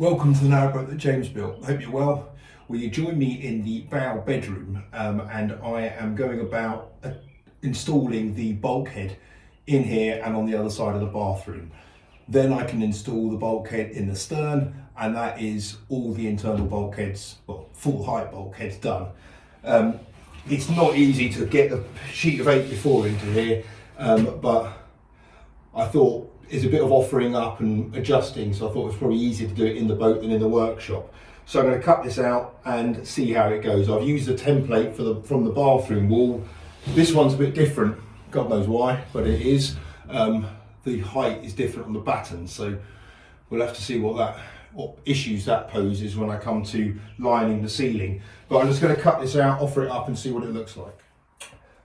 Welcome to the narrowboat that James built. I hope you're well. Will you join me in the bow bedroom and I am going about installing the bulkhead in here and on the other side of the bathroom. Then I can install the bulkhead in the stern, and that is all the internal bulkheads, well, full height bulkheads done. It's not easy to get the sheet of 8x4 into here, but I thought it's a bit of offering up and adjusting, so I thought it was probably easier to do it in the boat than in the workshop. So I'm going to cut this out and see how it goes. I've used a template from the bathroom wall. This one's a bit different, God knows why, but it is. The height is different on the battens, so we'll have to see what issues that poses when I come to lining the ceiling. But I'm just going to cut this out, offer it up and see what it looks like.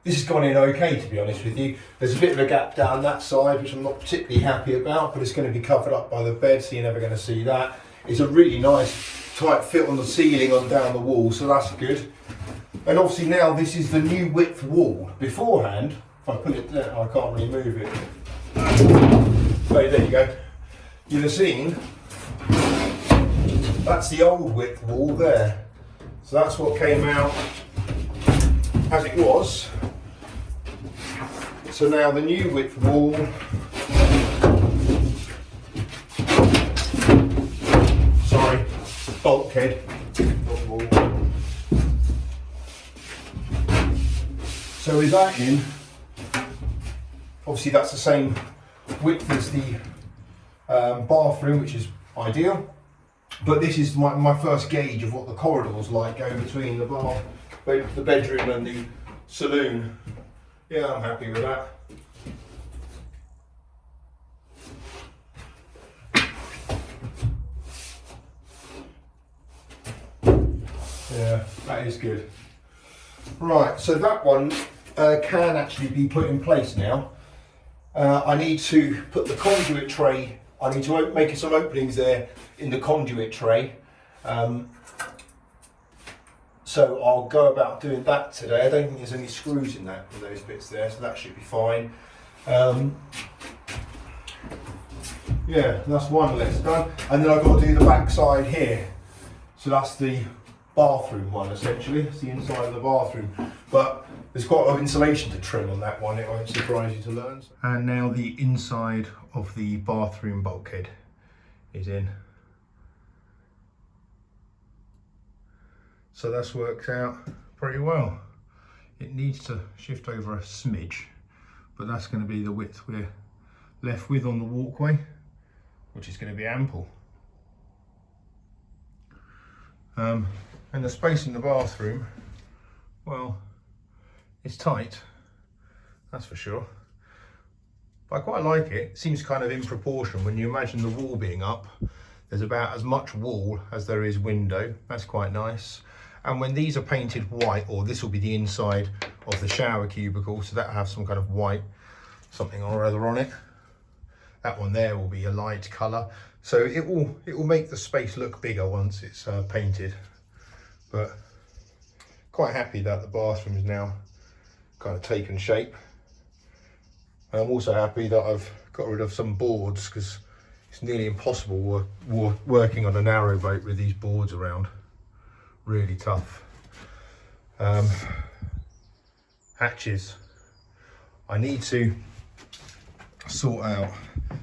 This has gone in okay, to be honest with you. There's a bit of a gap down that side, which I'm not particularly happy about, but it's going to be covered up by the bed, so you're never going to see that. It's a really nice tight fit on the ceiling and down the wall, so that's good. And obviously now this is the new width wall. Beforehand, if I put it there, I can't really move it. Oh, there you go. You'll have seen, that's the old width wall there. So that's what came out as it was. So now the new width wall bulkhead, not wall. So with that in, obviously that's the same width as the bathroom, which is ideal. But this is my first gauge of what the corridor's like going between the bedroom and the saloon. Yeah, I'm happy with that. Yeah, that is good. Right, so that one can actually be put in place now. I need to put the conduit tray, I need to make some openings there in the conduit tray. So I'll go about doing that today. I don't think there's any screws in those bits there, so that should be fine. Yeah, that's one less done. And then I've got to do the back side here. So that's the bathroom one, essentially. It's the inside of the bathroom, but there's quite a lot of insulation to trim on that one. It won't surprise you to learn. And now the inside of the bathroom bulkhead is in. So that's worked out pretty well. It needs to shift over a smidge, but that's going to be the width we're left with on the walkway, which is going to be ample. And the space in the bathroom, well, it's tight, that's for sure. But I quite like it. It seems kind of in proportion. When you imagine the wall being up, there's about as much wall as there is window. That's quite nice. And when these are painted white, or this will be the inside of the shower cubicle, so that'll have some kind of white something or other on it. That one there will be a light colour. So it will make the space look bigger once it's painted. But quite happy that the bathroom is now kind of taken shape. And I'm also happy that I've got rid of some boards, because it's nearly impossible working on a narrowboat with these boards around. Really tough. Hatches. I need to sort out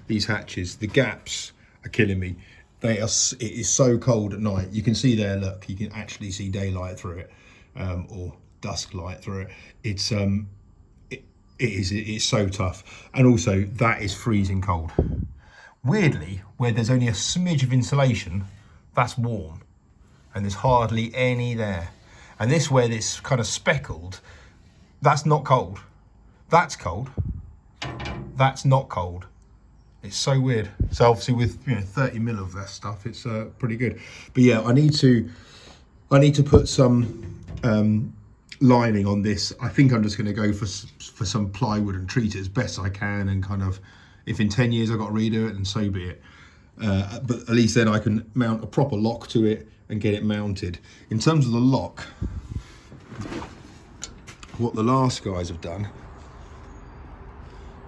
these hatches. The gaps are killing me. It is so cold at night. You can see there, look, you can actually see daylight through it, or dusk light through it. It's so tough. And also that is freezing cold. Weirdly, where there's only a smidge of insulation, that's warm. And there's hardly any there. And this, where it's kind of speckled, that's not cold. That's cold. That's not cold. It's so weird. So obviously with 30 mil of that stuff, it's pretty good. But yeah, I need to put some lining on this. I think I'm just going to go for some plywood and treat it as best I can, and kind of, if in 10 years I've got to redo it, then so be it. But at least then I can mount a proper lock to it and get it mounted. In terms of the lock, what the last guys have done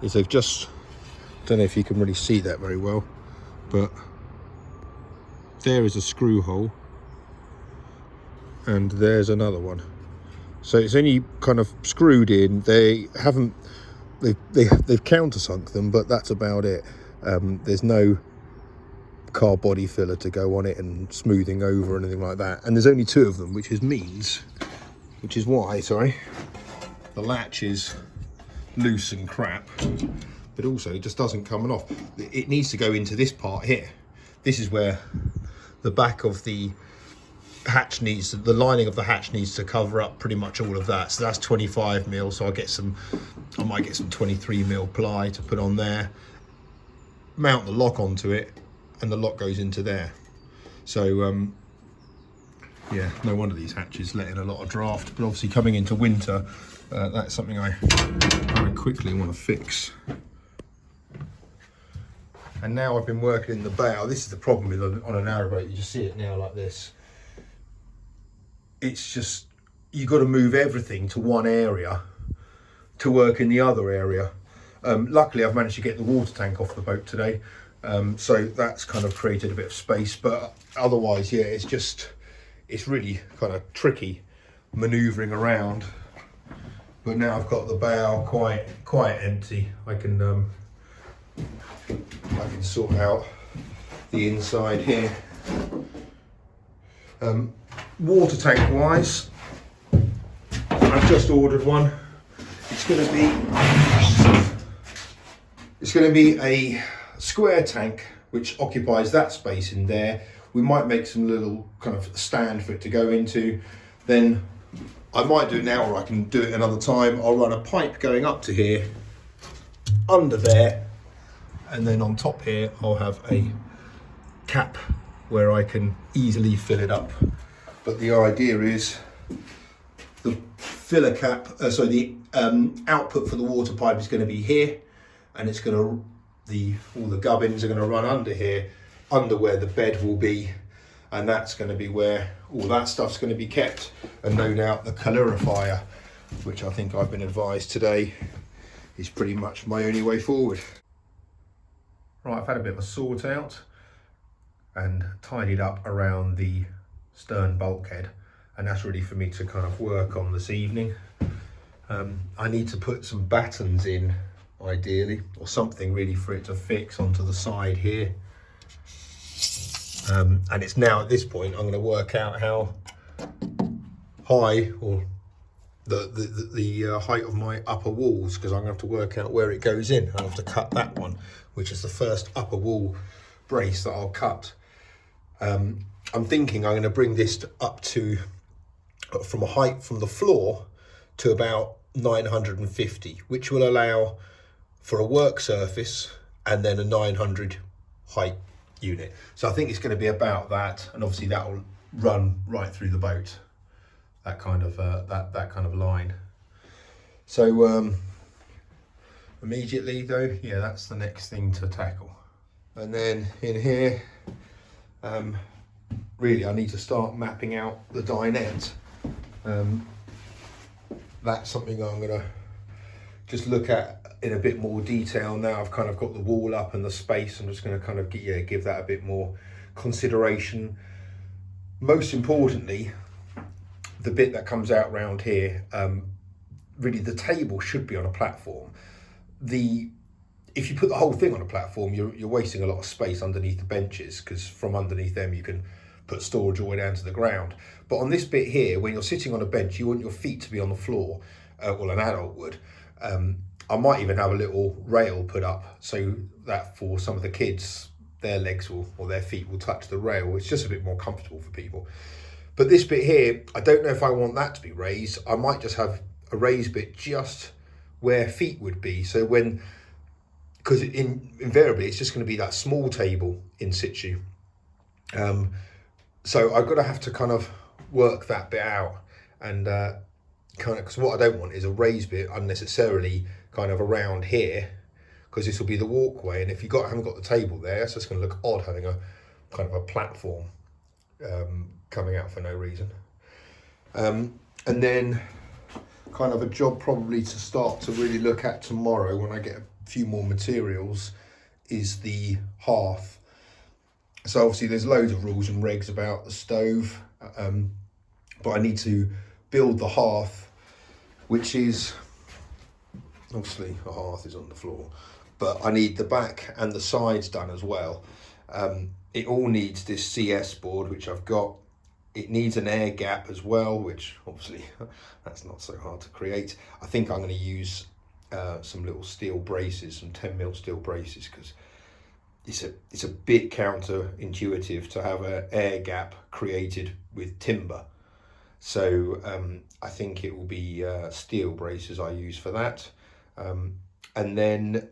is they've just, don't know if you can really see that very well, but there is a screw hole, and there's another one. So it's only kind of screwed in. They haven't, they've countersunk them, but that's about it. There's no car body filler to go on it and smoothing over or anything like that. And there's only 2 of them, which is why, sorry, the latch is loose and crap, but also it just doesn't come off. It needs to go into this part here. This is where the back of the hatch needs, the lining of the hatch needs to cover up pretty much all of that. So that's 25 mil. So I might get some 23 mil ply to put on there, mount the lock onto it, and the lock goes into there. So yeah, no wonder these hatches let in a lot of draft. But obviously coming into winter, that's something I very quickly want to fix. And now I've been working in the bow. This is the problem with on a narrowboat. You just see it now like this. It's just, you've got to move everything to one area to work in the other area. Luckily, I've managed to get the water tank off the boat today. So that's kind of created a bit of space. But otherwise, yeah, it's really kind of tricky manoeuvring around. But now I've got the bow quite empty. I can sort out the inside here. Water tank wise, I've just ordered one. It's going to be a square tank which occupies that space in there. We might make some little kind of stand for it to go into. Then I might do it now, or I can do it another time. I'll run a pipe going up to here, under there, and then on top here I'll have a cap where I can easily fill it up. But the idea is the filler cap, the output for the water pipe is going to be here, and it's going to, all the gubbins are going to run under here, under where the bed will be, and that's going to be where all that stuff's going to be kept, and no doubt the calorifier, which I think I've been advised today is pretty much my only way forward. Right, I've had a bit of a sort out and tidied up around the stern bulkhead, and that's really for me to kind of work on this evening. I need to put some battens in, ideally, or something really for it to fix onto the side here. And it's now at this point I'm going to work out how high, or the height of my upper walls, because I'm going to have to work out where it goes in. I'll have to cut that one, which is the first upper wall brace that I'll cut. I'm thinking I'm going to bring this up to, from a height from the floor to about 950, which will allow for a work surface and then a 900 height unit. So I think it's going to be about that, and obviously that will run right through the boat, that kind of that kind of line. So immediately though, yeah, that's the next thing to tackle. And then in here, really I need to start mapping out the dinette. That's something I'm going to just look at in a bit more detail now. I've kind of got the wall up and the space. I'm just going to kind of give that a bit more consideration. Most importantly, the bit that comes out round here, really the table should be on a platform. If you put the whole thing on a platform, you're wasting a lot of space underneath the benches, because from underneath them you can put storage all the way down to the ground. But on this bit here, when you're sitting on a bench, you want your feet to be on the floor, well, an adult would. I might even have a little rail put up so that for some of the kids, their legs or their feet will touch the rail. It's just a bit more comfortable for people. But this bit here, I don't know if I want that to be raised. I might just have a raised bit just where feet would be. So because invariably it's just going to be that small table in situ. So I've got to have to kind of work that bit out, and because what I don't want is a raised bit unnecessarily kind of around here, because this will be the walkway, and if you haven't got the table there, it's just going to look odd having a kind of a platform coming out for no reason. And then kind of a job probably to start to really look at tomorrow when I get a few more materials is the hearth. So obviously there's loads of rules and regs about the stove, but I need to build the hearth, which is, obviously the hearth is on the floor, but I need the back and the sides done as well. It all needs this CS board, which I've got. It needs an air gap as well, which obviously that's not so hard to create. I think I'm going to use some little steel braces, some 10mm steel braces, because it's a bit counterintuitive to have an air gap created with timber. So I think it will be steel braces I use for that. And then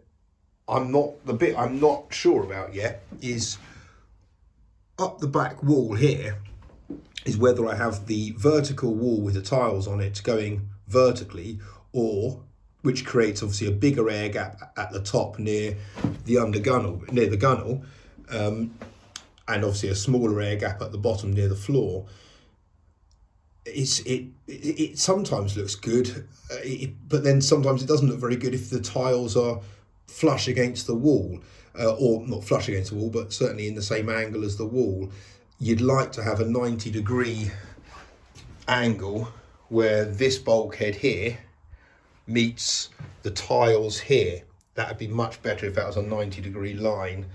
the bit I'm not sure about yet is up the back wall here, is whether I have the vertical wall with the tiles on it going vertically, or which creates obviously a bigger air gap at the top near the undergunnel, near the gunnel, and obviously a smaller air gap at the bottom near the floor. It sometimes looks good, but then sometimes it doesn't look very good if the tiles are flush against the wall, or not flush against the wall, but certainly in the same angle as the wall. You'd like to have a 90-degree angle where this bulkhead here meets the tiles here. That would be much better if that was a 90-degree line.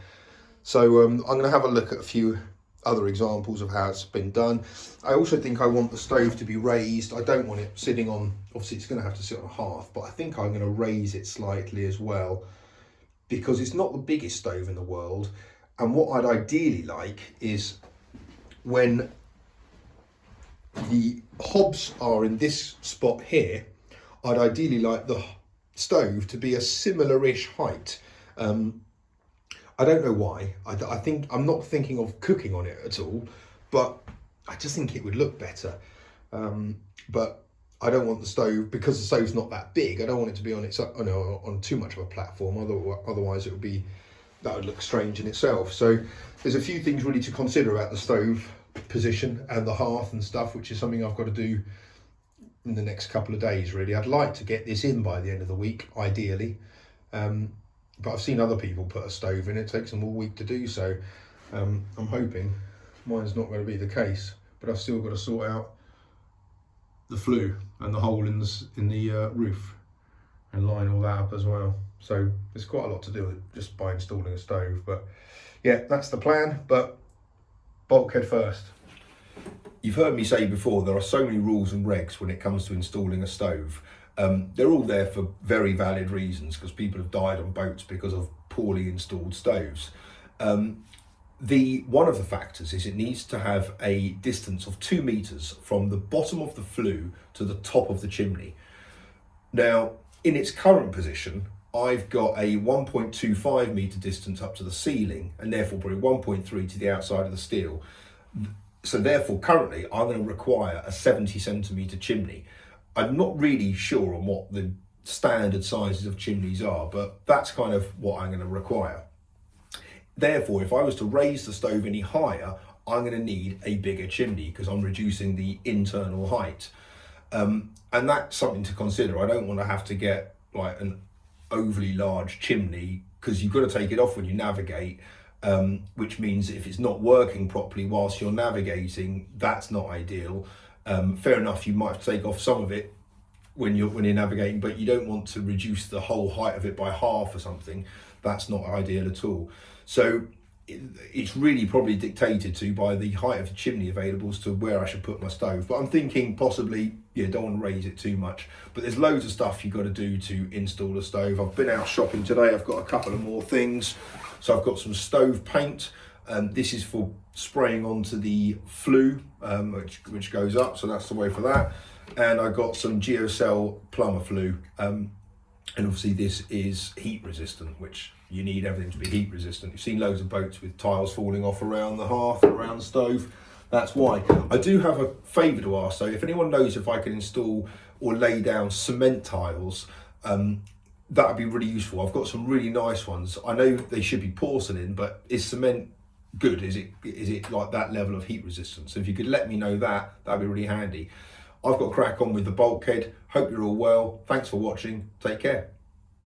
So I'm going to have a look at a few other examples of how it's been done. I also think I want the stove to be raised. I don't want it sitting on, obviously it's going to have to sit on a hearth, but I think I'm going to raise it slightly as well, because it's not the biggest stove in the world. And what I'd ideally like is, when the hobs are in this spot here, I'd ideally like the stove to be a similar-ish height. I don't know why. I think I'm not thinking of cooking on it at all, but I just think it would look better. But I don't want the stove, because the stove's not that big, I don't want it to be on its, on too much of a platform. Otherwise it would be, that would look strange in itself. So there's a few things really to consider about the stove position and the hearth and stuff, which is something I've got to do in the next couple of days really. I'd like to get this in by the end of the week, ideally, but I've seen other people put a stove in. It takes them all week to do so. I'm hoping mine's not going to be the case, but I've still got to sort out the flue and the hole in the roof and line all that up as well. So there's quite a lot to do just by installing a stove, but yeah, that's the plan. But bulkhead first. You've heard me say before, there are so many rules and regs when it comes to installing a stove. They're all there for very valid reasons, because people have died on boats because of poorly installed stoves. One of the factors is it needs to have a distance of 2 meters from the bottom of the flue to the top of the chimney. Now, in its current position, I've got a 1.25 meter distance up to the ceiling, and therefore probably 1.3 to the outside of the steel. So therefore currently I'm going to require a 70 centimeter chimney. I'm not really sure on what the standard sizes of chimneys are, but that's kind of what I'm going to require. Therefore, if I was to raise the stove any higher, I'm going to need a bigger chimney, because I'm reducing the internal height. And that's something to consider. I don't want to have to get like an overly large chimney, because you've got to take it off when you navigate, which means if it's not working properly whilst you're navigating, that's not ideal. Fair enough, you might have to take off some of it when you're navigating, but you don't want to reduce the whole height of it by half or something. That's not ideal at all. So it's really probably dictated to by the height of the chimney available as to where I should put my stove. But I'm thinking possibly, yeah, don't want to raise it too much. But there's loads of stuff you've got to do to install a stove. I've been out shopping today. I've got a couple of more things. So I've got some stove paint. This is for spraying onto the flue, which goes up. So that's the way for that. And I got some Geocell plumber flue. And obviously this is heat resistant, which you need everything to be heat resistant. You've seen loads of boats with tiles falling off around the hearth, around the stove. That's why. I do have a favour to ask, so if anyone knows if I can install or lay down cement tiles, that would be really useful. I've got some really nice ones. I know they should be porcelain, but is cement good? Is it like that level of heat resistance? So if you could let me know that, that'd be really handy. I've got to crack on with the bulkhead. Hope you're all well. Thanks for watching. Take care.